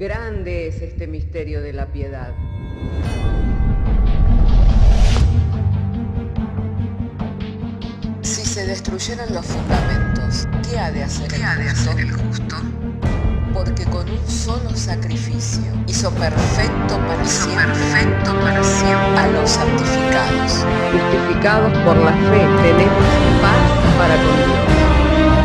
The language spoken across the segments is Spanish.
Grande es este misterio de la piedad. Si se destruyeran los fundamentos, ¿qué ha de hacer el justo? Porque con un solo sacrificio hizo perfecto para siempre a los santificados. Justificados por la fe, tenemos paz para con Dios.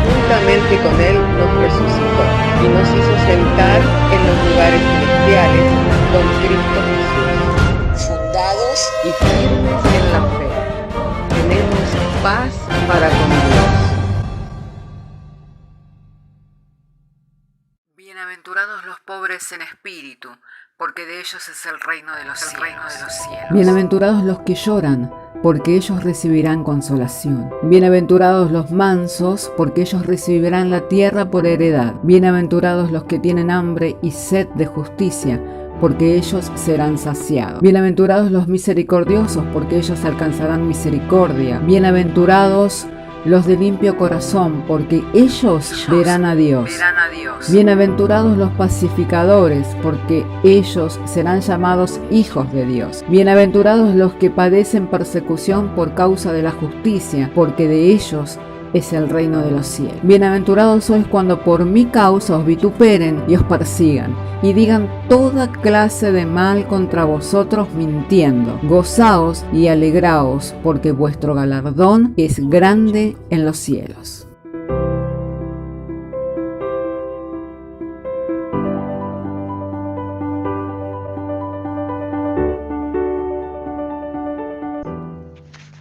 Juntamente con Él nos resucitó y nos hizo sentar en los lugares celestiales con Cristo Jesús. Fundados y firmes en la fe, tenemos paz para con Dios. Bienaventurados los pobres en espíritu, porque de ellos es el reino de los cielos. Bienaventurados los que lloran, porque ellos recibirán consolación. Bienaventurados los mansos, porque ellos recibirán la tierra por heredad. Bienaventurados los que tienen hambre y sed de justicia, porque ellos serán saciados. Bienaventurados los misericordiosos, porque ellos alcanzarán misericordia. Bienaventurados los de limpio corazón, porque ellos verán a Dios. Bienaventurados los pacificadores, porque ellos serán llamados hijos de Dios. Bienaventurados los que padecen persecución por causa de la justicia, porque de ellos es el reino de los cielos. Bienaventurados sois cuando por mi causa os vituperen y os persigan, y digan toda clase de mal contra vosotros mintiendo. Gozaos y alegraos, porque vuestro galardón es grande en los cielos.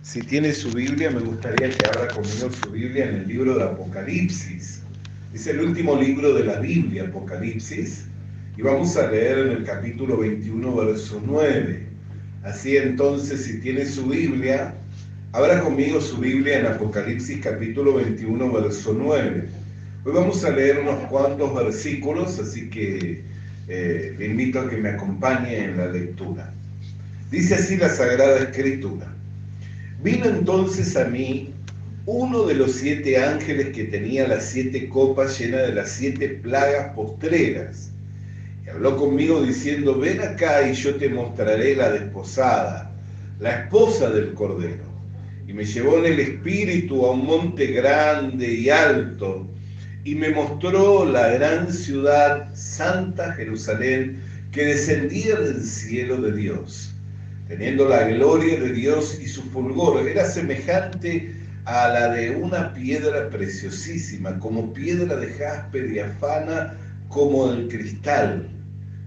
Si tiene su Biblia, me gustaría que abra conmigo su Biblia en el libro de Apocalipsis. Es el último libro de la Biblia, Apocalipsis, y vamos a leer en el capítulo 21, verso 9. Así entonces, si tiene su Biblia, abra conmigo su Biblia en Apocalipsis capítulo 21, verso 9. Hoy vamos a leer unos cuantos versículos, así que le invito a que me acompañe en la lectura. Dice así la Sagrada Escritura. Vino entonces a mí uno de los 7 ángeles que tenía las 7 copas llenas de las 7 plagas postreras. Y habló conmigo diciendo, ven acá y yo te mostraré la desposada, la esposa del Cordero. Y me llevó en el espíritu a un monte grande y alto, y me mostró la gran ciudad, Santa Jerusalén, que descendía del cielo de Dios, teniendo la gloria de Dios y su fulgor. Era semejante a la de una piedra preciosísima, como piedra de jaspe diafana, como el cristal.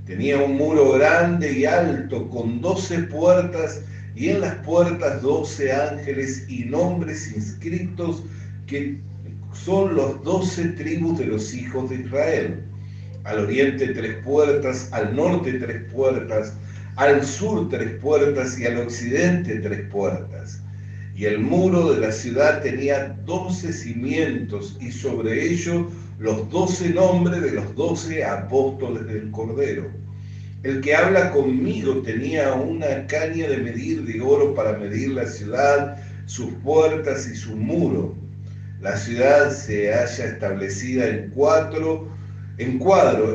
Tenía un muro grande y alto, con 12 puertas, y en las puertas 12 ángeles y nombres inscritos, que son los 12 tribus de los hijos de Israel. Al oriente 3 puertas, al norte 3 puertas, al sur 3 puertas y al occidente 3 puertas. Y el muro de la ciudad tenía 12 cimientos, y sobre ello los 12 nombres de los 12 apóstoles del Cordero. El que habla conmigo tenía una caña de medir de oro para medir la ciudad, sus puertas y su muro. La ciudad se halla establecida en cuadro,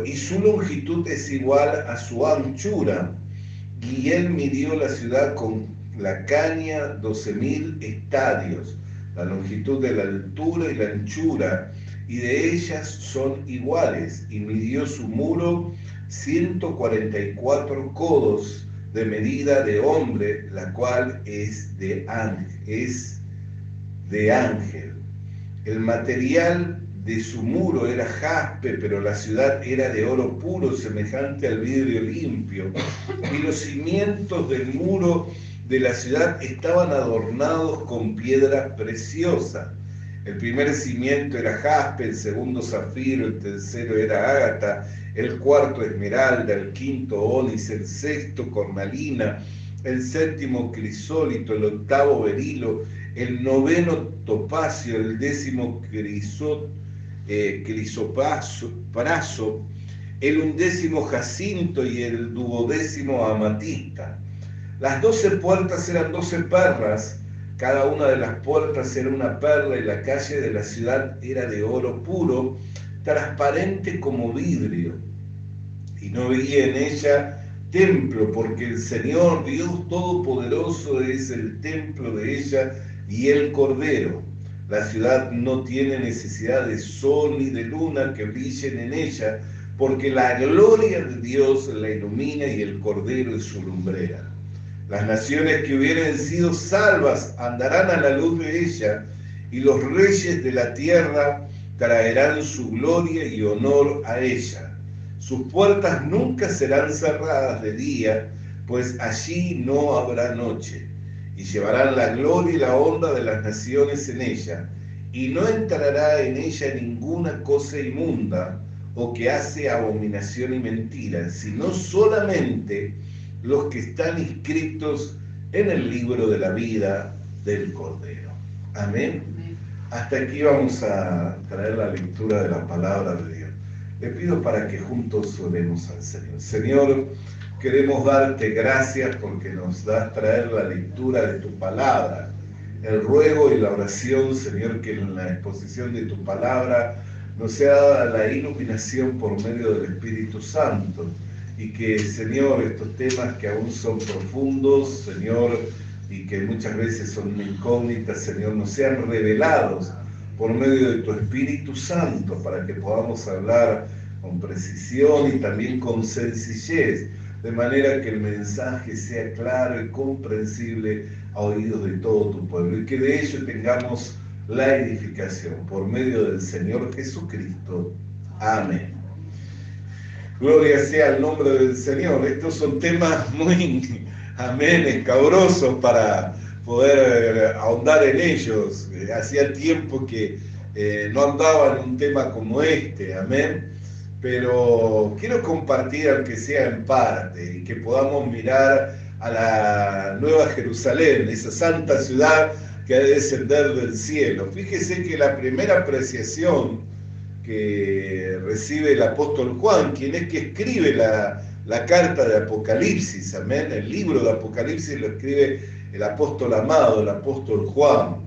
y su longitud es igual a su anchura. Y él midió la ciudad con la caña 12.000 estadios, la longitud de la altura y la anchura, y de ellas son iguales, y midió su muro 144 codos de medida de hombre, la cual es de ángel. El material de su muro era jaspe, pero la ciudad era de oro puro, semejante al vidrio limpio. Y los cimientos del muro de la ciudad estaban adornados con piedra preciosa. El primer cimiento era jaspe, el segundo zafiro, el tercero era ágata, el cuarto esmeralda, el quinto ónice, el sexto cornalina, el séptimo crisólito, el octavo berilo, el noveno topacio, el décimo crisopraso, el 11º jacinto y el 12º amatista. Las 12 puertas eran 12 perlas, cada una de las puertas era una perla, y la calle de la ciudad era de oro puro, transparente como vidrio. y no veía en ella templo, porque el Señor Dios Todopoderoso es el templo de ella y el Cordero. La ciudad no tiene necesidad de sol ni de luna que brillen en ella, porque la gloria de Dios la ilumina y el Cordero es su lumbrera. Las naciones que hubieran sido salvas andarán a la luz de ella, y los reyes de la tierra traerán su gloria y honor a ella. Sus puertas nunca serán cerradas de día, pues allí no habrá noche. Y llevarán la gloria y la honra de las naciones en ella, y no entrará en ella ninguna cosa inmunda o que hace abominación y mentira, sino solamente los que están inscritos en el libro de la vida del Cordero. Amén. Hasta aquí vamos a traer la lectura de la palabra de Dios. Le pido para que juntos oremos al Señor. Señor, queremos darte gracias porque nos das traer la lectura de tu palabra. El ruego y la oración, Señor, que en la exposición de tu palabra nos sea dada la iluminación por medio del Espíritu Santo. Y que, Señor, estos temas que aún son profundos, Señor, y que muchas veces son incógnitas, Señor, nos sean revelados por medio de tu Espíritu Santo, para que podamos hablar con precisión y también con sencillez, de manera que el mensaje sea claro y comprensible a oídos de todo tu pueblo, y que de ello tengamos la edificación por medio del Señor Jesucristo. Amén. Gloria sea al nombre del Señor. Estos son temas muy, amén, escabrosos para poder ahondar en ellos. Hacía tiempo que no andaba en un tema como este, amén. Pero quiero compartir, aunque sea en parte, y que podamos mirar a la Nueva Jerusalén, esa santa ciudad que ha de descender del cielo. Fíjese que la primera apreciación que recibe el apóstol Juan, quien es que escribe la carta de Apocalipsis, amén, el libro de Apocalipsis lo escribe el apóstol amado, el apóstol Juan.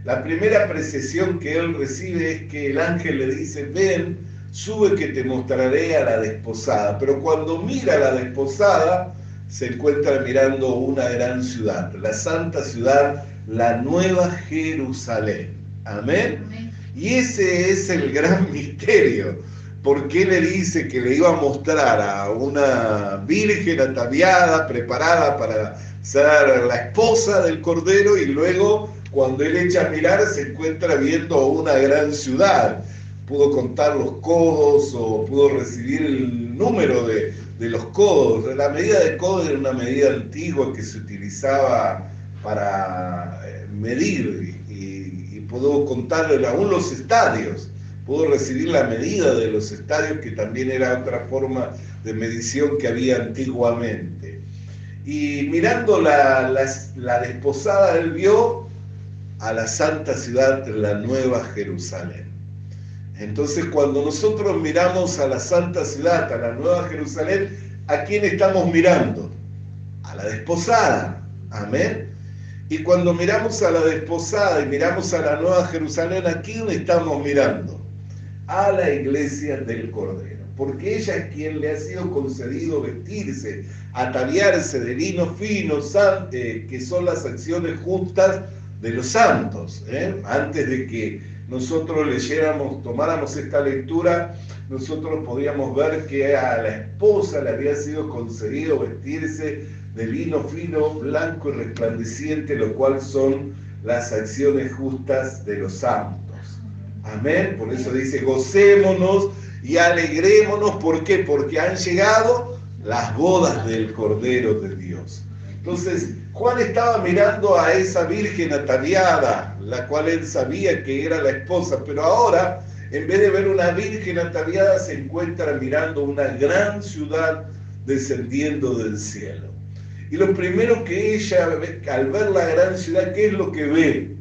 La primera apreciación que él recibe es que el ángel le dice: ven, sube que te mostraré a la desposada. Pero cuando mira a la desposada, se encuentra mirando una gran ciudad, la santa ciudad, la Nueva Jerusalén. Amén. Amén. Y ese es el gran misterio. ¿Por qué le dice que le iba a mostrar a una virgen ataviada, preparada para ser la esposa del Cordero, y luego, cuando él echa a mirar, se encuentra viendo una gran ciudad? Pudo contar los codos o pudo recibir el número de los codos. La medida de codo era una medida antigua que se utilizaba para medir, y pudo contar aún los estadios. Pudo recibir la medida de los estadios, que también era otra forma de medición que había antiguamente. Y mirando la desposada, él vio a la santa ciudad, la Nueva Jerusalén. Entonces, cuando nosotros miramos a la santa ciudad, a la Nueva Jerusalén, ¿a quién estamos mirando? A la desposada. Amén. Y cuando miramos a la desposada y miramos a la Nueva Jerusalén, ¿a quién estamos mirando? A la iglesia del Cordero. Porque ella es quien le ha sido concedido vestirse, ataviarse de lino fino, que son las acciones justas de los santos. Antes de que nosotros tomáramos esta lectura, nosotros podíamos ver que a la esposa le había sido concedido vestirse de lino fino, blanco y resplandeciente, lo cual son las acciones justas de los santos. Amén. Por eso dice: gocémonos y alegrémonos. ¿Por qué? Porque han llegado las bodas del Cordero de Dios. Entonces, Juan estaba mirando a esa virgen ataviada, la cual él sabía que era la esposa, pero ahora, en vez de ver una virgen ataviada, se encuentra mirando una gran ciudad descendiendo del cielo. Y lo primero que ella ve, al ver la gran ciudad, ¿qué es lo que ve?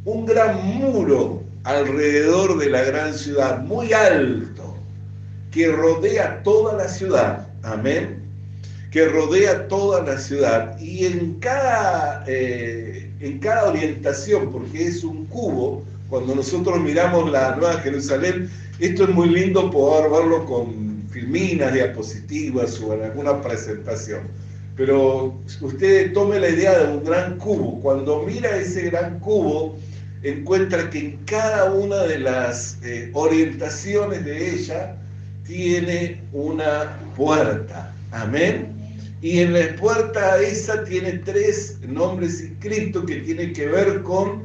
Un gran muro alrededor de la gran ciudad, muy alto, que rodea toda la ciudad. Amén. Que rodea toda la ciudad, y en cada orientación, porque es un cubo. Cuando nosotros miramos la Nueva Jerusalén, esto es muy lindo poder verlo con filminas, diapositivas o en alguna presentación. Pero usted tome la idea de un gran cubo. Cuando mira ese gran cubo, encuentra que en cada una de las orientaciones de ella tiene una puerta. Amén. Y en la puerta esa tiene 3 nombres inscritos que tienen que ver con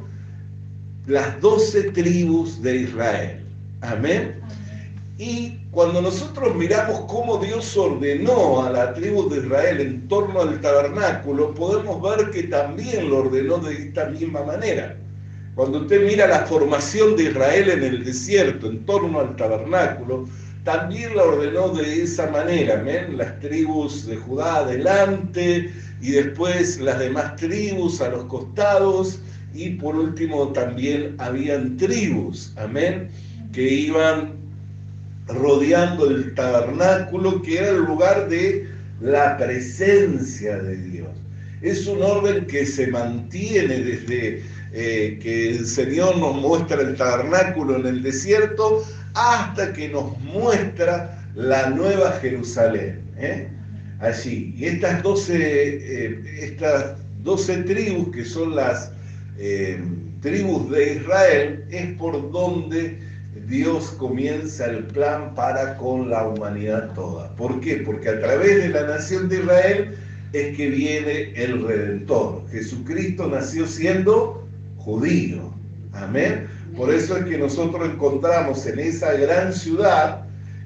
las 12 tribus de Israel. Amén. Y cuando nosotros miramos cómo Dios ordenó a la tribu de Israel en torno al tabernáculo, podemos ver que también lo ordenó de esta misma manera. Cuando usted mira la formación de Israel en el desierto en torno al tabernáculo, también la ordenó de esa manera. ¿Amén? Las tribus de Judá adelante y después las demás tribus a los costados, y por último también habían tribus, amén, que iban rodeando el tabernáculo, que era el lugar de la presencia de Dios. Es un orden que se mantiene desde que el Señor nos muestra el tabernáculo en el desierto hasta que nos muestra la nueva Jerusalén, allí. Y estas 12 tribus, que son las tribus de Israel, es por donde Dios comienza el plan para con la humanidad toda. ¿Por qué? Porque a través de la nación de Israel es que viene el Redentor. Jesucristo nació siendo judío. Amén. Por eso es que nosotros encontramos en esa gran ciudad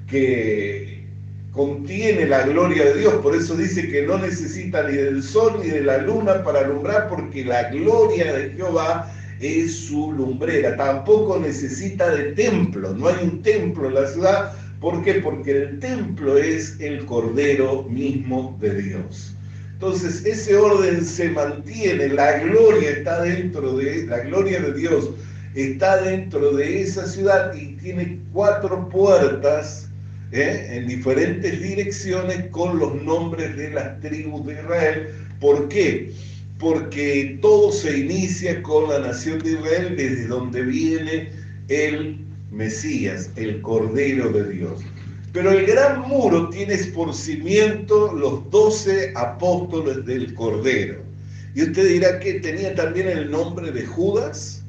que contiene la gloria de Dios. Por eso dice que no necesita ni del sol ni de la luna para alumbrar, porque la gloria de Jehová es su lumbrera. Tampoco necesita de templo. No hay un templo en la ciudad. ¿Por qué? Porque el templo es el Cordero mismo de Dios. Entonces ese orden se mantiene. La gloria está dentro de la gloria de Dios. Está dentro de esa ciudad y tiene 4 puertas en diferentes direcciones con los nombres de las tribus de Israel. ¿Por qué? Porque todo se inicia con la nación de Israel, desde donde viene el Mesías, el Cordero de Dios. Pero el gran muro tiene por cimiento los 12 apóstoles del Cordero. Y usted dirá que tenía también el nombre de Judas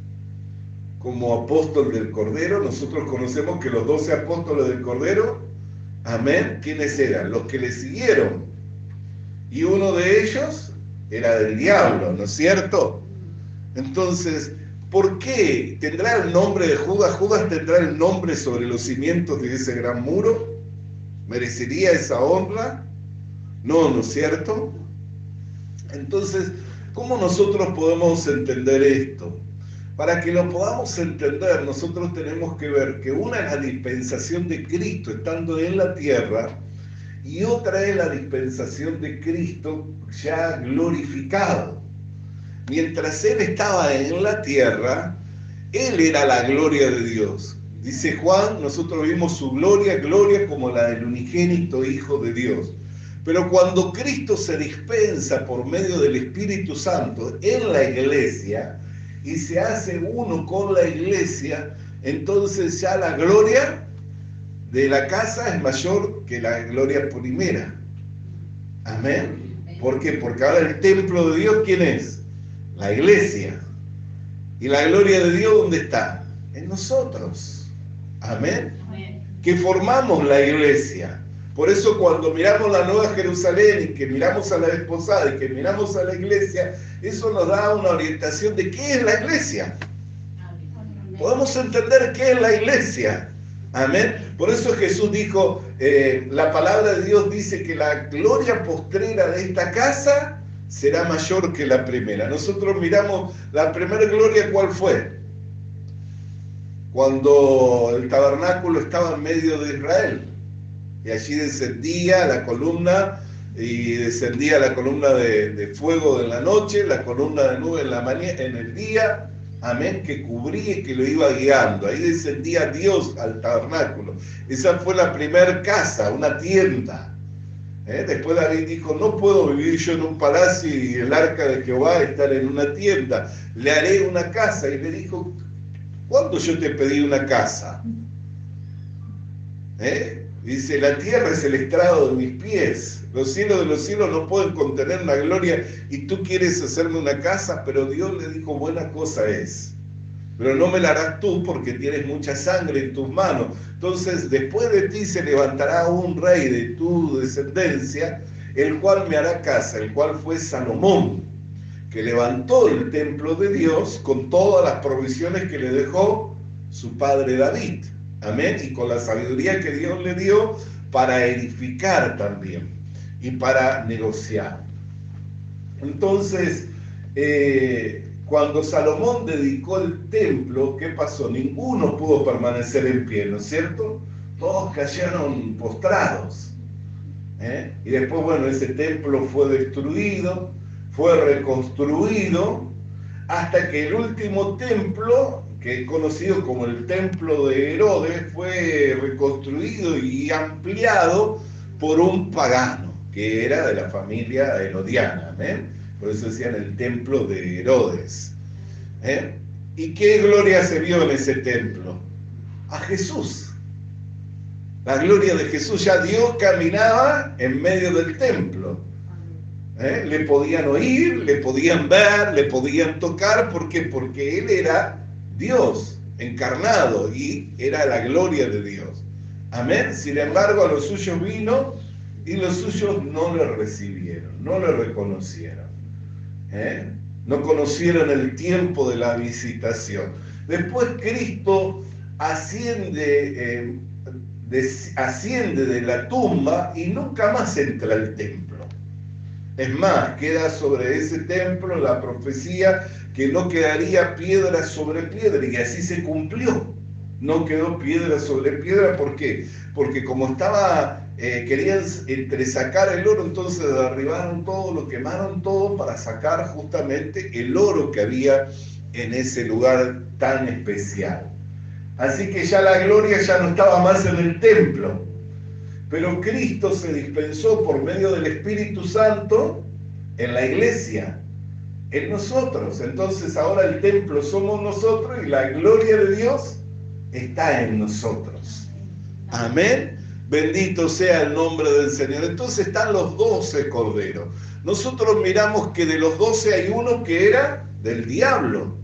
como apóstol del Cordero. Nosotros conocemos que los 12 apóstoles del Cordero, amén, ¿quiénes eran? Los que le siguieron. Y uno de ellos era del diablo, ¿no es cierto? Entonces, ¿por qué tendrá el nombre de Judas? ¿Judas tendrá el nombre sobre los cimientos de ese gran muro? ¿Merecería esa honra? No, ¿no es cierto? Entonces, ¿cómo nosotros podemos entender esto? Para que lo podamos entender, nosotros tenemos que ver que una es la dispensación de Cristo estando en la tierra, y otra es la dispensación de Cristo ya glorificado. Mientras Él estaba en la tierra, Él era la gloria de Dios. Dice Juan, nosotros vimos su gloria, gloria como la del unigénito Hijo de Dios. Pero cuando Cristo se dispensa por medio del Espíritu Santo en la iglesia y se hace uno con la iglesia, entonces ya la gloria de la casa es mayor que la gloria primera. Amén. ¿Por qué? Porque ahora el templo de Dios, ¿quién es? La iglesia. ¿Y la gloria de Dios dónde está? En nosotros. Amén. Que formamos la iglesia. Por eso cuando miramos la Nueva Jerusalén y que miramos a la desposada y que miramos a la iglesia, eso nos da una orientación de qué es la iglesia. Podemos entender qué es la iglesia. Amén. Por eso Jesús dijo, la palabra de Dios dice que la gloria postrera de esta casa será mayor que la primera. Nosotros miramos la primera gloria, ¿cuál fue? Cuando el tabernáculo estaba en medio de Israel. Y allí descendía la columna, y descendía la columna de fuego en la noche, la columna de nube en el día, amén, que cubría y que lo iba guiando. Ahí descendía Dios al tabernáculo. Esa fue la primera casa, una tienda. Después David dijo, no puedo vivir yo en un palacio y el arca de Jehová estar en una tienda. Le haré una casa. Y le dijo, ¿cuándo yo te pedí una casa? Dice, la tierra es el estrado de mis pies, los cielos de los cielos no pueden contener la gloria, y tú quieres hacerme una casa, pero Dios le dijo, buena cosa es, pero no me la harás tú porque tienes mucha sangre en tus manos. Entonces, después de ti se levantará un rey de tu descendencia, el cual me hará casa, el cual fue Salomón, que levantó el templo de Dios con todas las provisiones que le dejó su padre David. Amén. Y con la sabiduría que Dios le dio para edificar también y para negociar. Entonces, cuando Salomón dedicó el templo, ¿qué pasó? Ninguno pudo permanecer en pie, ¿no es cierto? Todos cayeron postrados. Y después, bueno, ese templo fue destruido, fue reconstruido, hasta que el último templo, que es conocido como el templo de Herodes, fue reconstruido y ampliado por un pagano, que era de la familia herodiana. ¿Amén? Por eso decían el templo de Herodes. ¿Y qué gloria se vio en ese templo? A Jesús. La gloria de Jesús, ya Dios caminaba en medio del templo. Le podían oír, le podían ver, le podían tocar. ¿Por qué? Porque Él era Dios encarnado y era la gloria de Dios. Amén. Sin embargo, a los suyos vino y los suyos no le recibieron, no le reconocieron. No conocieron el tiempo de la visitación. Después Cristo asciende de la tumba y nunca más entra al templo. Es más, queda sobre ese templo la profecía que no quedaría piedra sobre piedra, y así se cumplió. No quedó piedra sobre piedra. ¿Por qué? Porque como estaba, querían entresacar el oro, entonces derribaron todo, lo quemaron todo para sacar justamente el oro que había en ese lugar tan especial. Así que ya la gloria ya no estaba más en el templo. Pero Cristo se dispensó por medio del Espíritu Santo en la iglesia, en nosotros. Entonces ahora el templo somos nosotros y la gloria de Dios está en nosotros. Amén. Bendito sea el nombre del Señor. Entonces están los 12 corderos. Nosotros miramos que de los 12 hay uno que era del diablo.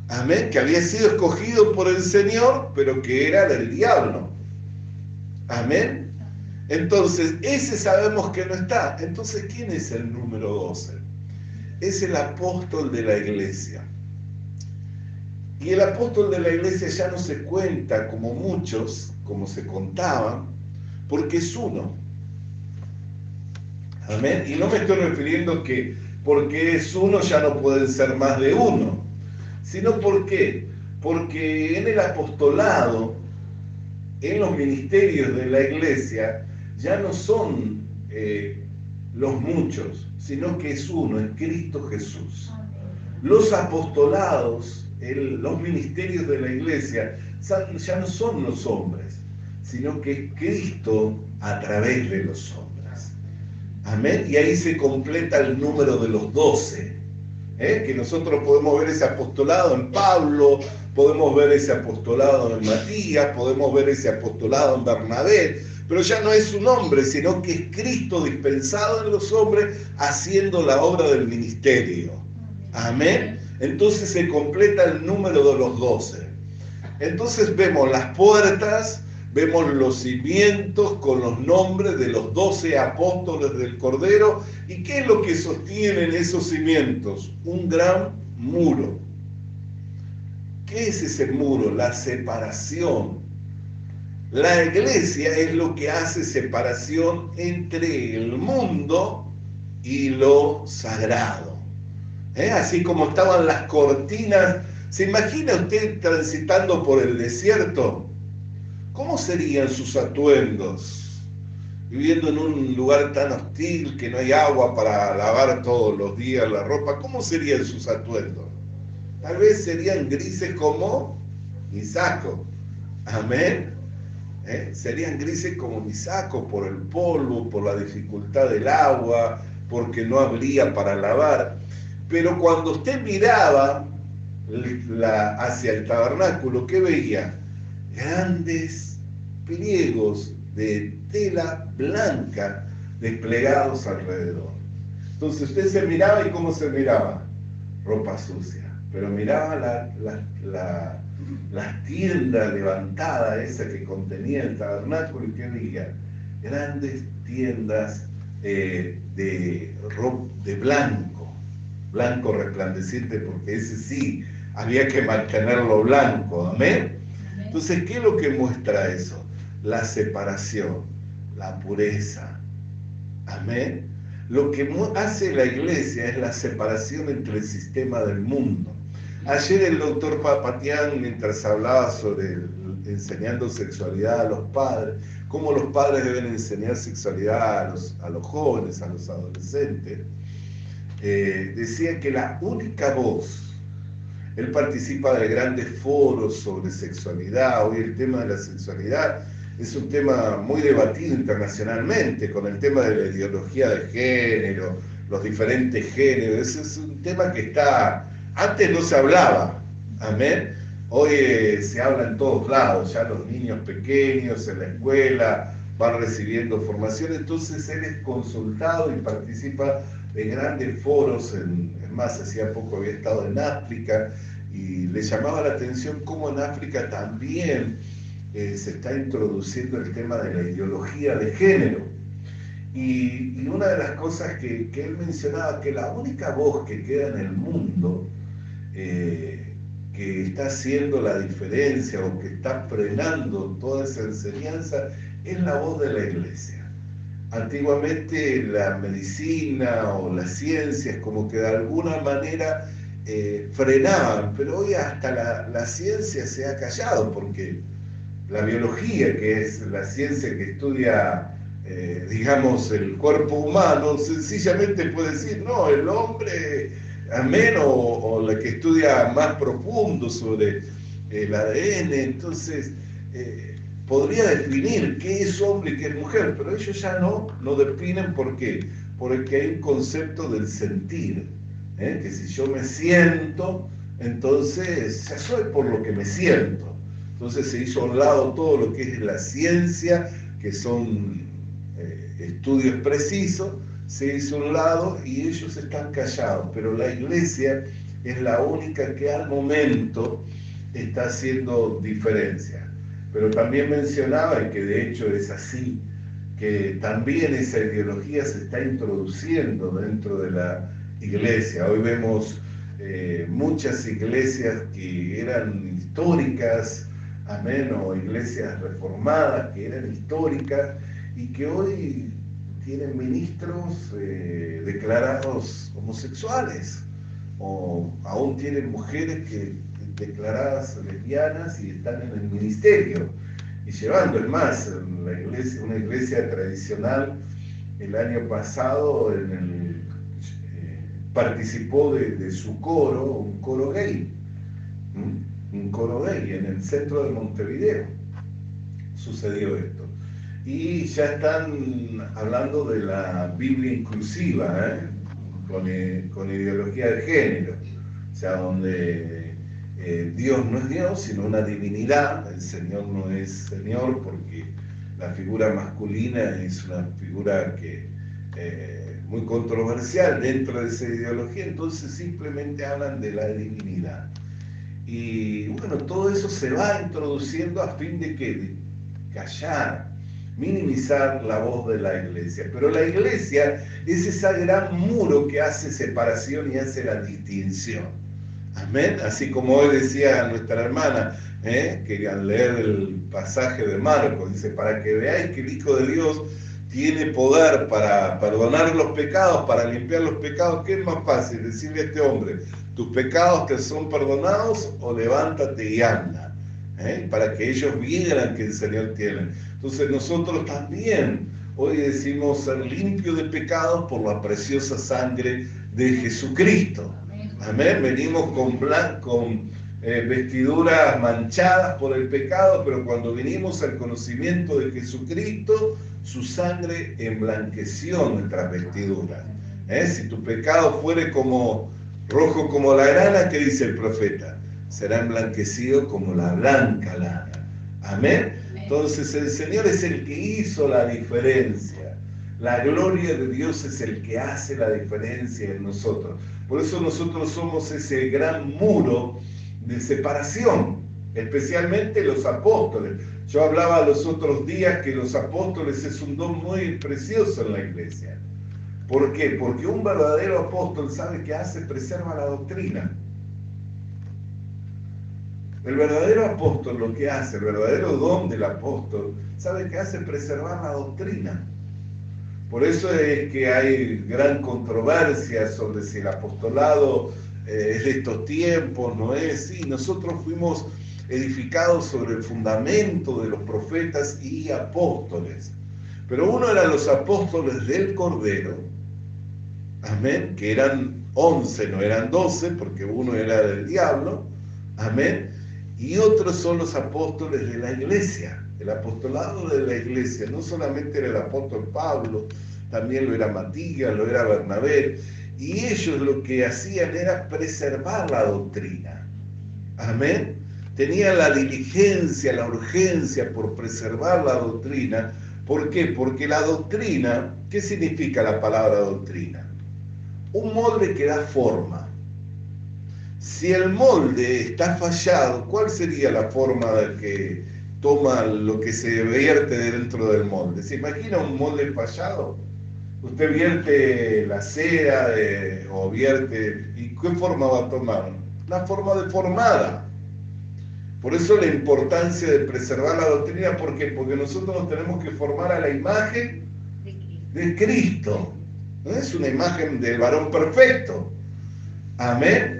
Amén. Que había sido escogido por el Señor, pero que era del diablo. Amén. Entonces, ese sabemos que no está. Entonces, ¿quién es el número 12? Es el apóstol de la iglesia. Y el apóstol de la iglesia ya no se cuenta como muchos, como se contaban, porque es uno. Amén. Y no me estoy refiriendo que porque es uno ya no pueden ser más de uno, sino ¿por qué? Porque en el apostolado, en los ministerios de la iglesia, ya no son los muchos, sino que es uno, es Cristo Jesús. Los apostolados, los ministerios de la iglesia, ya no son los hombres, sino que es Cristo a través de los hombres. Amén. Y ahí se completa el número de los 12. Que nosotros podemos ver ese apostolado en Pablo, podemos ver ese apostolado en Matías, podemos ver ese apostolado en Bernabé, pero ya no es un hombre, sino que es Cristo dispensado en los hombres haciendo la obra del ministerio. Amén. Entonces se completa el número de los 12. Entonces vemos las puertas, vemos los cimientos con los nombres de los 12 apóstoles del Cordero. ¿Y qué es lo que sostienen esos cimientos? Un gran muro. ¿Qué es ese muro? La separación. La iglesia es lo que hace separación entre el mundo y lo sagrado. Así como estaban las cortinas. ¿Se imagina usted transitando por el desierto? ¿Cómo serían sus atuendos? Viviendo en un lugar tan hostil que no hay agua para lavar todos los días la ropa, ¿cómo serían sus atuendos? Tal vez serían grises como mi saco. Amén. Serían grises como mi saco por el polvo, por la dificultad del agua, porque no habría para lavar. Pero cuando usted miraba hacia el tabernáculo, ¿qué veía? Grandes pliegos de tela blanca desplegados alrededor. Entonces usted se miraba, ¿y cómo se miraba? Ropa sucia. Pero miraba las tiendas levantadas, esa que contenía el tabernáculo, y que había grandes tiendas de blanco resplandeciente, porque ese sí había que mantenerlo blanco, amén. Entonces, ¿qué es lo que muestra eso? La separación, la pureza, amén. Lo que hace la iglesia es la separación entre el sistema del mundo. Ayer el doctor Papatián, mientras hablaba sobre enseñando sexualidad a los padres, cómo los padres deben enseñar sexualidad a los jóvenes, a los adolescentes, decía que la única voz, él participa de grandes foros sobre sexualidad. Hoy el tema de la sexualidad es un tema muy debatido internacionalmente, con el tema de la ideología de género, los diferentes géneros. Ese es un tema que antes no se hablaba, amén. Hoy se habla en todos lados, ya los niños pequeños en la escuela van recibiendo formación, entonces él es consultado y participa de grandes foros, es más, hacía poco había estado en África, y le llamaba la atención cómo en África también se está introduciendo el tema de la ideología de género. Y una de las cosas que él mencionaba, que la única voz que queda en el mundo, que está haciendo la diferencia o que está frenando toda esa enseñanza, es la voz de la iglesia. Antiguamente la medicina o las ciencias como que de alguna manera frenaban, pero hoy hasta la ciencia se ha callado, porque la biología, que es la ciencia que estudia, digamos, el cuerpo humano, sencillamente puede decir, no, el hombre, amén, o la que estudia más profundo sobre el ADN, entonces podría definir qué es hombre y qué es mujer, pero ellos ya no definen. ¿Por qué? Porque hay un concepto del sentir, que si yo me siento, entonces ya soy por lo que me siento. Entonces se hizo a un lado todo lo que es la ciencia, que son estudios precisos, se hizo a un lado y ellos están callados, pero la iglesia es la única que al momento está haciendo diferencia. Pero también mencionaba, y que de hecho es así, que también esa ideología se está introduciendo dentro de la iglesia. Hoy vemos muchas iglesias que eran históricas, amén, o iglesias reformadas que eran históricas y que hoy tienen ministros declarados homosexuales, o aún tienen mujeres declaradas lesbianas y están en el ministerio y llevando. Es más, una iglesia tradicional el año pasado participó de su coro, un coro gay, en el centro de Montevideo sucedió esto. Y ya están hablando de la Biblia inclusiva, con ideología de género, o sea, donde Dios no es Dios, sino una divinidad. El Señor no es Señor porque la figura masculina es una figura que muy controversial dentro de esa ideología, entonces simplemente hablan de la divinidad. Y bueno, todo eso se va introduciendo a fin de callar, minimizar la voz de la iglesia. Pero la iglesia es ese gran muro que hace separación y hace la distinción. Amén. Así como hoy decía nuestra hermana, que al leer el pasaje de Marcos, dice, para que veáis que el Hijo de Dios tiene poder para perdonar los pecados, para limpiar los pecados. ¿Qué es más fácil decirle a este hombre? ¿Tus pecados te son perdonados o levántate y anda? Para que ellos vieran que el Señor tiene. Entonces nosotros también hoy decimos ser limpios de pecados por la preciosa sangre de Jesucristo. Amén. Venimos con vestiduras manchadas por el pecado, pero cuando venimos al conocimiento de Jesucristo, su sangre emblanqueció nuestras vestiduras. Si tu pecado fuere como rojo como la grana, ¿qué dice el profeta? Será emblanquecido como la blanca lana. Amén. Entonces el Señor es el que hizo la diferencia. La gloria de Dios es el que hace la diferencia en nosotros. Por eso nosotros somos ese gran muro de separación, especialmente los apóstoles. Yo hablaba los otros días que los apóstoles es un don muy precioso en la iglesia. ¿Por qué? Porque un verdadero apóstol sabe qué hace, preserva la doctrina. El verdadero apóstol lo que hace, el verdadero don del apóstol, sabe qué hace, preservar la doctrina. Por eso es que hay gran controversia sobre si el apostolado es de estos tiempos, no es. Sí, nosotros fuimos edificados sobre el fundamento de los profetas y apóstoles. Pero uno eran los apóstoles del Cordero, amén, que eran 11, no eran 12, porque uno era del diablo, amén, y otros son los apóstoles de la iglesia. El apostolado de la iglesia no solamente era el apóstol Pablo, también lo era Matías, lo era Bernabé, y ellos lo que hacían era preservar la doctrina, amén. Tenían la diligencia, la urgencia por preservar la doctrina. ¿Por qué? Porque la doctrina, ¿qué significa la palabra doctrina? Un molde que da forma. Si el molde está fallado, ¿cuál sería la forma de que toma lo que se vierte dentro del molde? ¿Se imagina un molde fallado? Usted vierte la cera o vierte... ¿Y qué forma va a tomar? La forma deformada. Por eso la importancia de preservar la doctrina. ¿Por qué? Porque nosotros nos tenemos que formar a la imagen de Cristo. No es una imagen del varón perfecto. Amén.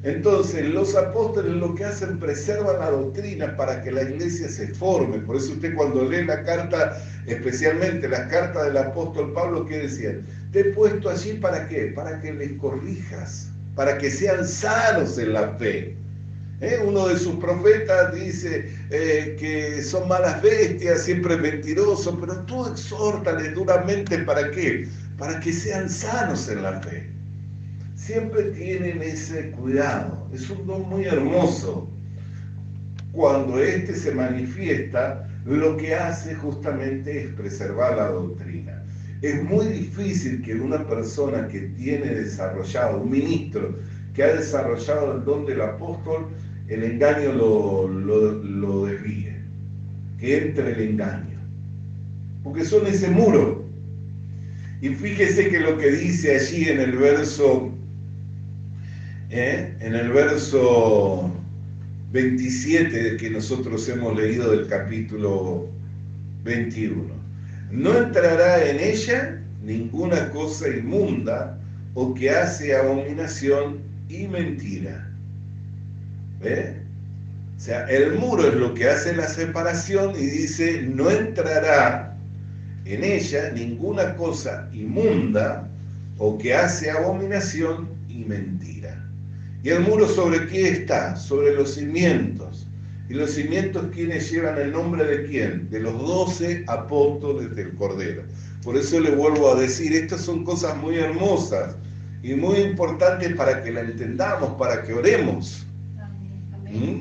Entonces los apóstoles lo que hacen, preservan la doctrina para que la iglesia se forme. Por eso usted cuando lee la carta, especialmente las cartas del apóstol Pablo, ¿qué decían? Te he puesto allí ¿para qué? Para que les corrijas, para que sean sanos en la fe. Uno de sus profetas dice que son malas bestias, siempre mentirosos, pero tú exhórtales duramente ¿para qué? Para que sean sanos en la fe. Siempre tienen ese cuidado. Es un don muy hermoso. Cuando este se manifiesta, lo que hace justamente es preservar la doctrina. Es muy difícil que una persona que tiene desarrollado, un ministro que ha desarrollado el don del apóstol, el engaño lo desvíe, que entre el engaño, porque son ese muro. Y fíjese que lo que dice allí en el verso 27 que nosotros hemos leído del capítulo 21, no entrará en ella ninguna cosa inmunda o que hace abominación y mentira. ¿Ve? O sea, el muro es lo que hace la separación y dice, no entrará en ella ninguna cosa inmunda o que hace abominación y mentira. ¿Y el muro sobre qué está? Sobre los cimientos. ¿Y los cimientos quiénes llevan el nombre de quién? De los 12 apóstoles del Cordero. Por eso le vuelvo a decir, estas son cosas muy hermosas y muy importantes para que la entendamos, para que oremos.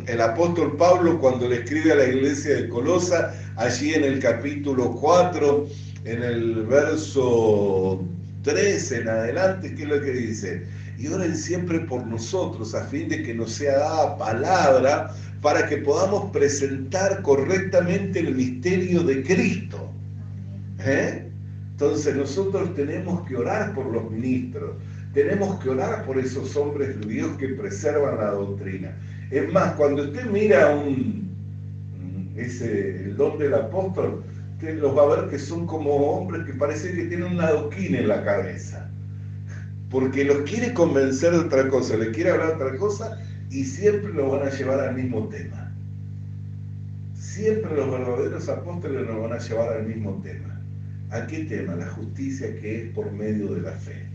El apóstol Pablo, cuando le escribe a la iglesia de Colosa, allí en el capítulo 4, en el verso 3 en adelante, ¿qué es lo que dice? Y oren siempre por nosotros, a fin de que nos sea dada palabra, para que podamos presentar correctamente el misterio de Cristo. Entonces nosotros tenemos que orar por los ministros, tenemos que orar por esos hombres de Dios que preservan la doctrina. Es más, cuando usted mira el don del apóstol, usted los va a ver que son como hombres que parece que tienen una adoquín en la cabeza, porque los quiere convencer de otra cosa, les quiere hablar de otra cosa y siempre los van a llevar al mismo tema. Siempre los verdaderos apóstoles nos van a llevar al mismo tema. ¿A qué tema? La justicia que es por medio de la fe.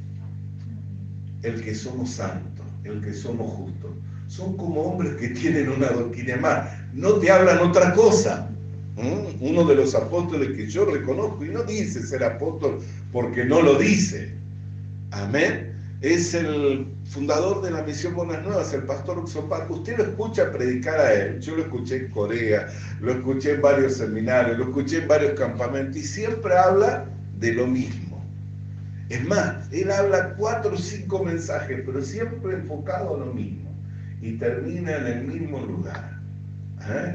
El que somos santos, el que somos justos. Son como hombres que tienen una doctrina más. No te hablan otra cosa. Uno de los apóstoles que yo reconozco, y no dice ser apóstol porque no lo dice. Amén. es el fundador de la Misión Buenas Nuevas, el pastor Oxopac. Usted lo escucha predicar a él. Yo lo escuché en Corea, lo escuché en varios seminarios, lo escuché en varios campamentos y siempre habla de lo mismo. Es más, él habla 4 o 5 mensajes, pero siempre enfocado a lo mismo. Y termina en el mismo lugar.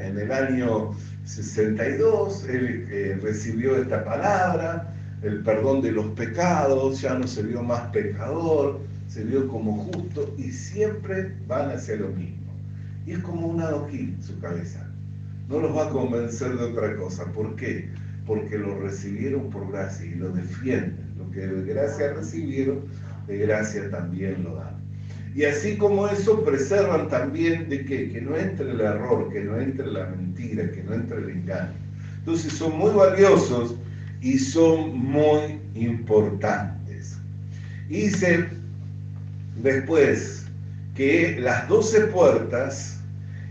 En el año 62, él recibió esta palabra, el perdón de los pecados, ya no se vio más pecador, se vio como justo y siempre van hacia lo mismo. Y es como un adoquín en su cabeza. No los va a convencer de otra cosa. ¿Por qué? Porque lo recibieron por gracia y lo defienden. Lo que de gracia recibieron, de gracia también lo dan. Y así como eso, preservan también de que no entre el error, que no entre la mentira, que no entre el engaño. Entonces son muy valiosos y son muy importantes. Y dice después que las 12 puertas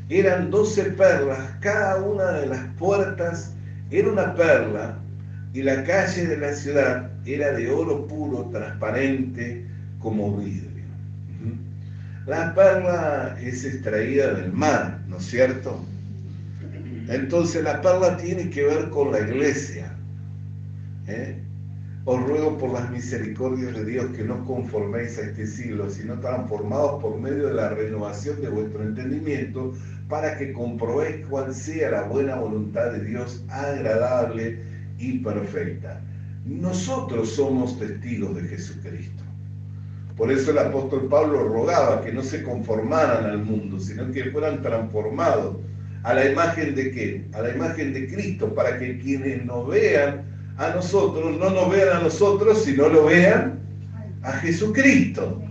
eran 12 perlas, cada una de las puertas era una perla y la calle de la ciudad era de oro puro, transparente como vidrio. La perla es extraída del mar, ¿no es cierto? Entonces la perla tiene que ver con la iglesia. Os ruego por las misericordias de Dios que no conforméis a este siglo, sino transformados por medio de la renovación de vuestro entendimiento, para que comprobéis cuál sea la buena voluntad de Dios, agradable y perfecta. Nosotros somos testigos de Jesucristo. Por eso el apóstol Pablo rogaba que no se conformaran al mundo, sino que fueran transformados a la imagen de ¿qué? A la imagen de Cristo, para que quienes nos vean a nosotros, no nos vean a nosotros, sino lo vean a Jesucristo.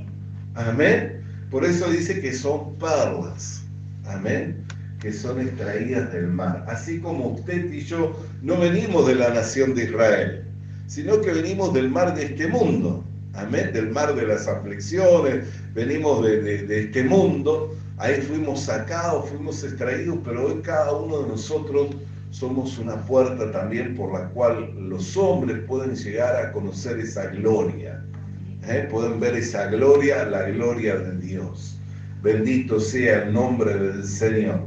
Amén. Por eso dice que son perlas. Amén. Que son extraídas del mar. Así como usted y yo no venimos de la nación de Israel, sino que venimos del mar de este mundo. Amén, del mar de las aflicciones, venimos de este mundo, ahí fuimos sacados, fuimos extraídos, pero hoy cada uno de nosotros somos una puerta también por la cual los hombres pueden llegar a conocer esa gloria, pueden ver esa gloria, la gloria de Dios. Bendito sea el nombre del Señor.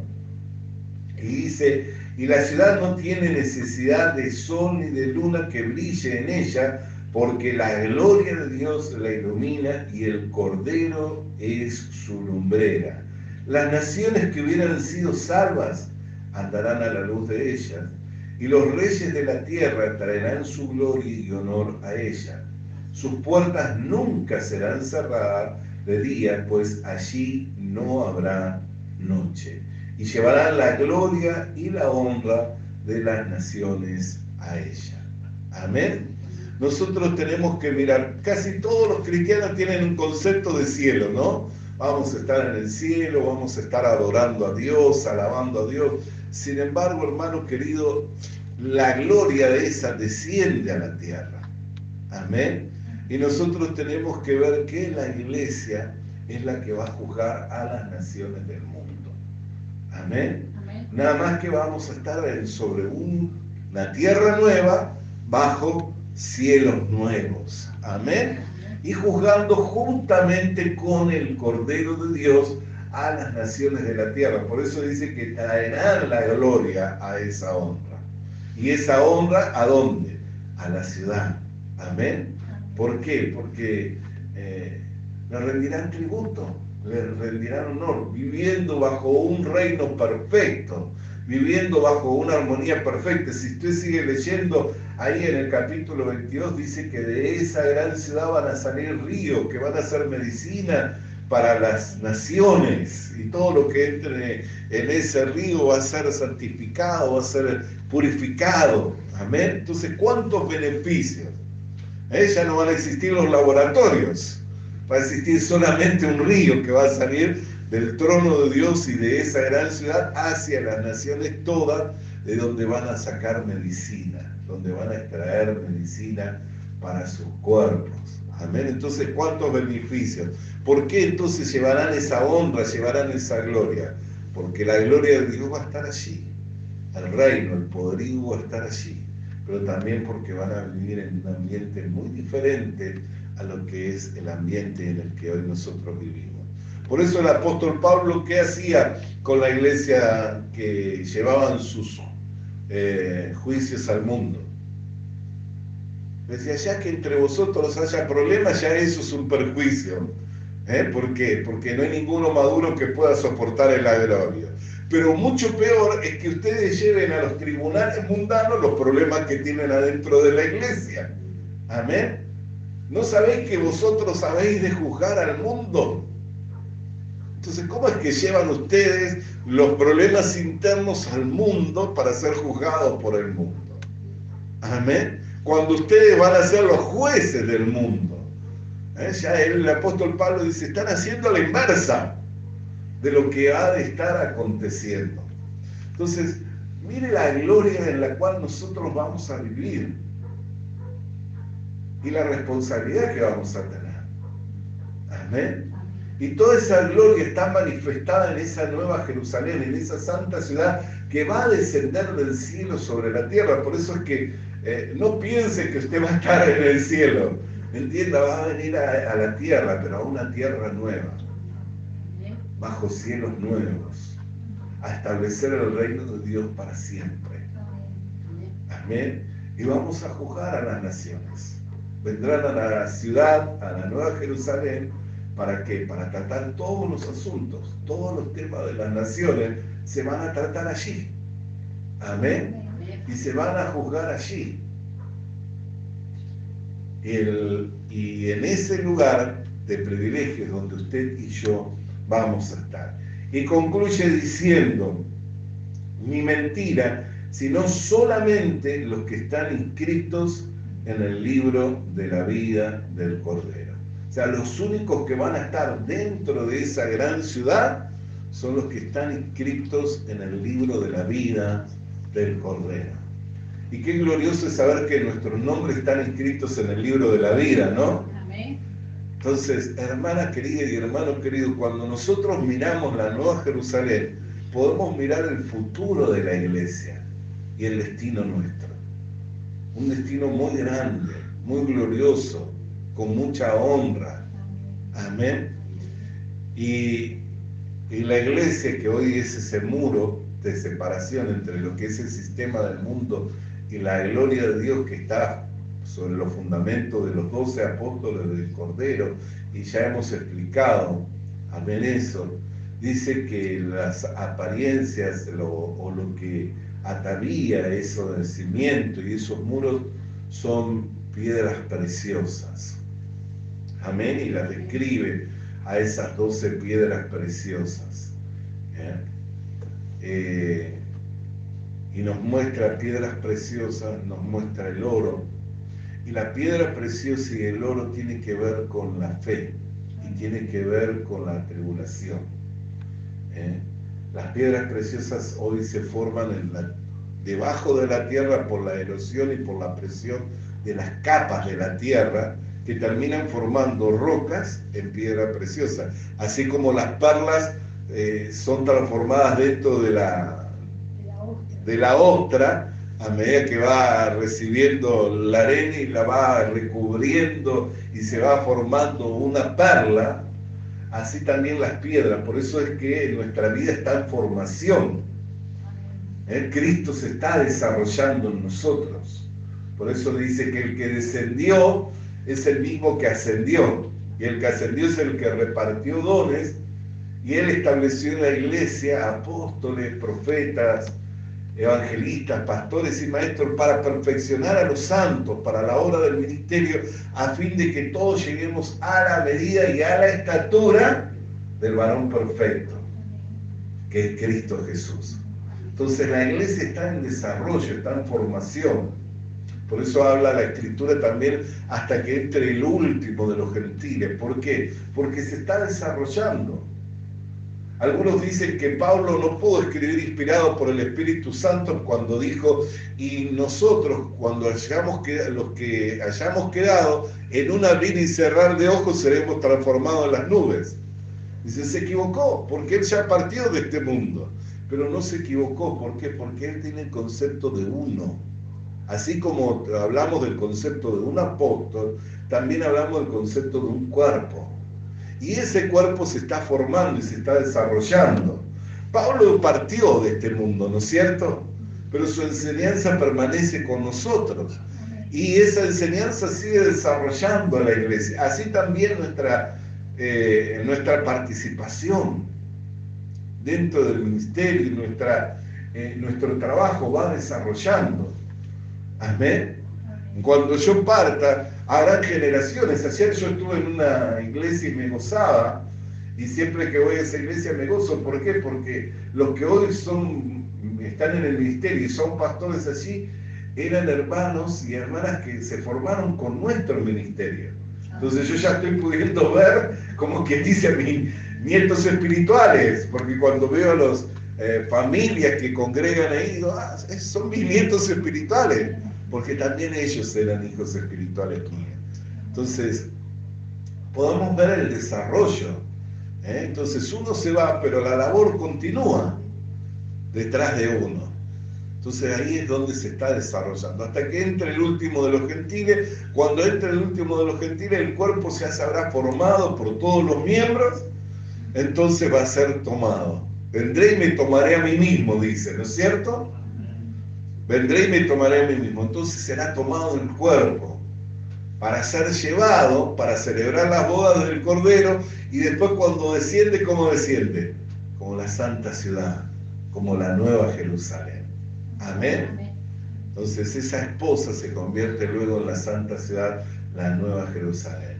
Y dice, y la ciudad no tiene necesidad de sol ni de luna que brille en ella, porque la gloria de Dios la ilumina y el Cordero es su lumbrera. Las naciones que hubieran sido salvas andarán a la luz de ellas, y los reyes de la tierra traerán su gloria y honor a ella. Sus puertas nunca serán cerradas de día, pues allí no habrá noche. Y llevarán la gloria y la honra de las naciones a ella. Amén. Nosotros tenemos que mirar, casi todos los cristianos tienen un concepto de cielo, ¿no? Vamos a estar en el cielo, vamos a estar adorando a Dios, alabando a Dios. Sin embargo, hermano querido, la gloria de esa desciende a la tierra. Amén. Y nosotros tenemos que ver que la iglesia es la que va a juzgar a las naciones del mundo. Amén. Amén. Nada más que vamos a estar sobre una tierra nueva, bajo cielos nuevos. Amén. Y juzgando juntamente con el Cordero de Dios a las naciones de la tierra. Por eso dice que traerán la gloria a esa honra. ¿Y esa honra a dónde? A la ciudad. Amén. ¿Por qué? Porque le rendirán tributo, le rendirán honor, viviendo bajo un reino perfecto, viviendo bajo una armonía perfecta. Si usted sigue leyendo, ahí en el capítulo 22 dice que de esa gran ciudad van a salir ríos, que van a ser medicina para las naciones, y todo lo que entre en ese río va a ser santificado, va a ser purificado. Amén. Entonces, ¿cuántos beneficios? Ya no van a existir los laboratorios, va a existir solamente un río que va a salir del trono de Dios y de esa gran ciudad hacia las naciones todas, de donde van a sacar medicina, donde van a extraer medicina para sus cuerpos. Amén. Entonces, ¿cuántos beneficios? ¿Por qué entonces llevarán esa honra, llevarán esa gloria? Porque la gloria de Dios va a estar allí. El reino, el poderío va a estar allí. Pero también porque van a vivir en un ambiente muy diferente a lo que es el ambiente en el que hoy nosotros vivimos. Por eso el apóstol Pablo, ¿qué hacía con la iglesia que llevaban sus juicios al mundo? Decía, ya que entre vosotros haya problemas, ya eso es un perjuicio. ¿Por qué? Porque no hay ninguno maduro que pueda soportar el agravio. Pero mucho peor es que ustedes lleven a los tribunales mundanos los problemas que tienen adentro de la iglesia. Amén. ¿No sabéis que vosotros habéis de juzgar al mundo? Entonces, ¿cómo es que llevan ustedes los problemas internos al mundo para ser juzgados por el mundo? Amén. Cuando ustedes van a ser los jueces del mundo. Ya el apóstol Pablo dice, están haciendo la inversa de lo que ha de estar aconteciendo. Entonces, mire la gloria en la cual nosotros vamos a vivir y la responsabilidad que vamos a tener. Amén. Y toda esa gloria está manifestada en esa nueva Jerusalén, en esa santa ciudad que va a descender del cielo sobre la tierra. Por eso es que no piense que usted va a estar en el cielo. Entienda, va a venir a la tierra, pero a una tierra nueva, bajo cielos nuevos, a establecer el reino de Dios para siempre. Amén. Y vamos a juzgar a las naciones. Vendrán a la ciudad, a la nueva Jerusalén. ¿Para qué? Para tratar todos los asuntos, todos los temas de las naciones se van a tratar allí. Amén. Y se van a juzgar allí. Y en ese lugar de privilegios donde usted y yo vamos a estar. Y concluye diciendo, ni mentira, sino solamente los que están inscritos en el libro de la vida del Cordero. O sea, los únicos que van a estar dentro de esa gran ciudad son los que están inscritos en el libro de la vida del Cordero. Y qué glorioso es saber que nuestros nombres están inscritos en el libro de la vida, ¿no? Amén. Entonces, hermana querida y hermano querido, cuando nosotros miramos la Nueva Jerusalén, podemos mirar el futuro de la iglesia y el destino nuestro. Un destino muy grande, muy glorioso, con mucha honra. Amén. Y la iglesia, que hoy es ese muro de separación entre lo que es el sistema del mundo y la gloria de Dios que está sobre los fundamentos de los 12 apóstoles del Cordero, y ya hemos explicado, amén, eso, dice que las apariencias o lo que atavía eso del cimiento y esos muros son piedras preciosas. Amén, y las describe a esas 12 piedras preciosas. Y nos muestra piedras preciosas, nos muestra el oro. Y la piedra preciosa y el oro tienen que ver con la fe y tienen que ver con la tribulación. Las piedras preciosas hoy se forman debajo de la tierra por la erosión y por la presión de las capas de la tierra, que terminan formando rocas en piedra preciosa, así como las perlas son transformadas dentro de la ostra a medida que va recibiendo la arena y la va recubriendo y se va formando una perla. Así también las piedras. Por eso es que nuestra vida está en formación. Cristo se está desarrollando en nosotros. Por eso dice que el que descendió es el mismo que ascendió, y el que ascendió es el que repartió dones, y él estableció en la iglesia apóstoles, profetas, evangelistas, pastores y maestros para perfeccionar a los santos para la obra del ministerio, a fin de que todos lleguemos a la medida y a la estatura del varón perfecto, que es Cristo Jesús. Entonces la iglesia está en desarrollo, está en formación. Por eso habla la Escritura también hasta que entre el último de los gentiles. ¿Por qué? Porque se está desarrollando. Algunos dicen que Pablo no pudo escribir inspirado por el Espíritu Santo cuando dijo, y nosotros cuando los que hayamos quedado, en un abrir y cerrar de ojos seremos transformados en las nubes. Dice, se equivocó, porque él ya partió de este mundo. Pero no se equivocó, ¿por qué? Porque él tiene el concepto de uno. Así como hablamos del concepto de un apóstol, también hablamos del concepto de un cuerpo. Y ese cuerpo se está formando y se está desarrollando. Pablo partió de este mundo, ¿no es cierto? Pero su enseñanza permanece con nosotros. Y esa enseñanza sigue desarrollando a la iglesia. Así también nuestra participación dentro del ministerio y nuestro trabajo va desarrollando. Amén. Cuando yo parta, habrán generaciones. Ayer yo estuve en una iglesia y me gozaba, y siempre que voy a esa iglesia me gozo. ¿Por qué? Porque los que hoy están en el ministerio y son pastores allí, eran hermanos y hermanas que se formaron con nuestro ministerio. Entonces yo ya estoy pudiendo ver, como quien dice, a mis nietos espirituales, porque cuando veo a las familias que congregan ahí, digo, son mis nietos espirituales, porque también ellos eran hijos espirituales míos. Entonces, podemos ver el desarrollo. Entonces uno se va, pero la labor continúa detrás de uno. Entonces ahí es donde se está desarrollando, hasta que entre el último de los gentiles. Cuando entre el último de los gentiles, el cuerpo ya se habrá formado por todos los miembros, entonces va a ser tomado. Vendré y me tomaré a mí mismo, dice, ¿no es cierto? Vendré y me tomaré a mí mismo. Entonces será tomado el cuerpo para ser llevado, para celebrar las bodas del Cordero, y después cuando desciende, ¿cómo desciende? Como la santa ciudad, como la nueva Jerusalén. Amén. Entonces esa esposa se convierte luego en la santa ciudad, la nueva Jerusalén.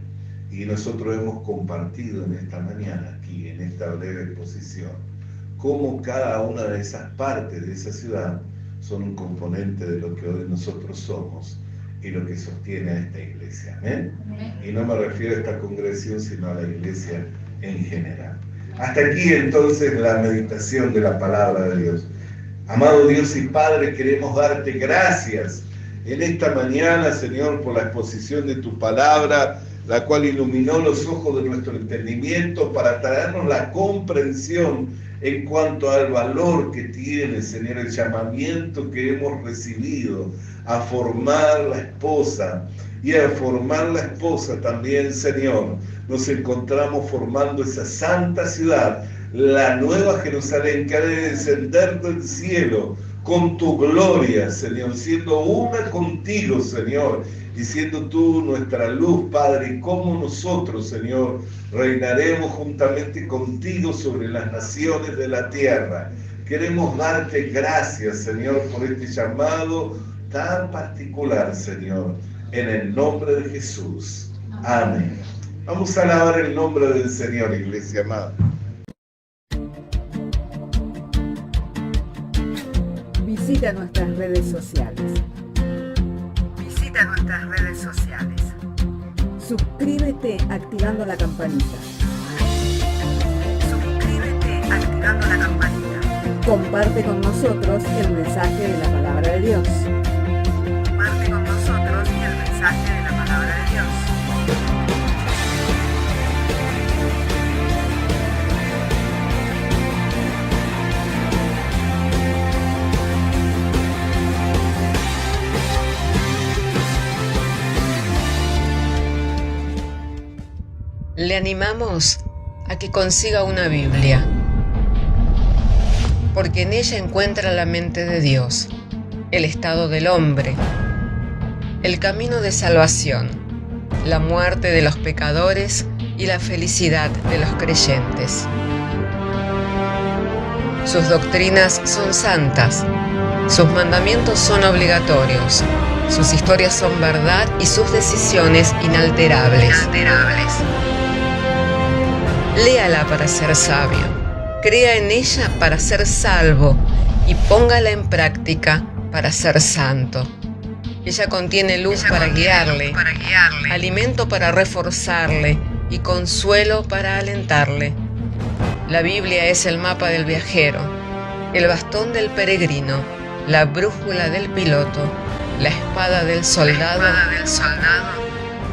Y nosotros hemos compartido en esta mañana, aquí en esta breve exposición, cómo cada una de esas partes de esa ciudad son un componente de lo que hoy nosotros somos y lo que sostiene a esta iglesia. Amén. Y no me refiero a esta congregación, sino a la iglesia en general. Hasta aquí entonces la meditación de la palabra de Dios. Amado Dios y Padre, queremos darte gracias en esta mañana, Señor, por la exposición de tu palabra, la cual iluminó los ojos de nuestro entendimiento para traernos la comprensión en cuanto al valor que tiene, Señor, el llamamiento que hemos recibido a formar la esposa. Y al formar la esposa también, Señor, nos encontramos formando esa santa ciudad, la nueva Jerusalén, que ha de descender del cielo con tu gloria, Señor, siendo una contigo, Señor, y siendo tú nuestra luz, Padre, y como nosotros, Señor, reinaremos juntamente contigo sobre las naciones de la tierra. Queremos darte gracias, Señor, por este llamado tan particular, Señor, en el nombre de Jesús. Amén. Vamos a alabar el nombre del Señor, iglesia amada. Visita nuestras redes sociales. Visita nuestras redes sociales. Suscríbete activando la campanita. Suscríbete activando la campanita. Comparte con nosotros el mensaje de la palabra de Dios. Comparte con nosotros el mensaje de la palabra de Dios. Le animamos a que consiga una Biblia, porque en ella encuentra la mente de Dios, el estado del hombre, el camino de salvación, la muerte de los pecadores y la felicidad de los creyentes. Sus doctrinas son santas, sus mandamientos son obligatorios, sus historias son verdad y sus decisiones inalterables. Léala para ser sabio, crea en ella para ser salvo y póngala en práctica para ser santo. Ella contiene luz para guiarle, alimento para reforzarle y consuelo para alentarle. La Biblia es el mapa del viajero, el bastón del peregrino, la brújula del piloto, la espada del soldado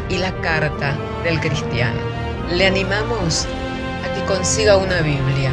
y la carta del cristiano. Le animamos a que consiga una Biblia,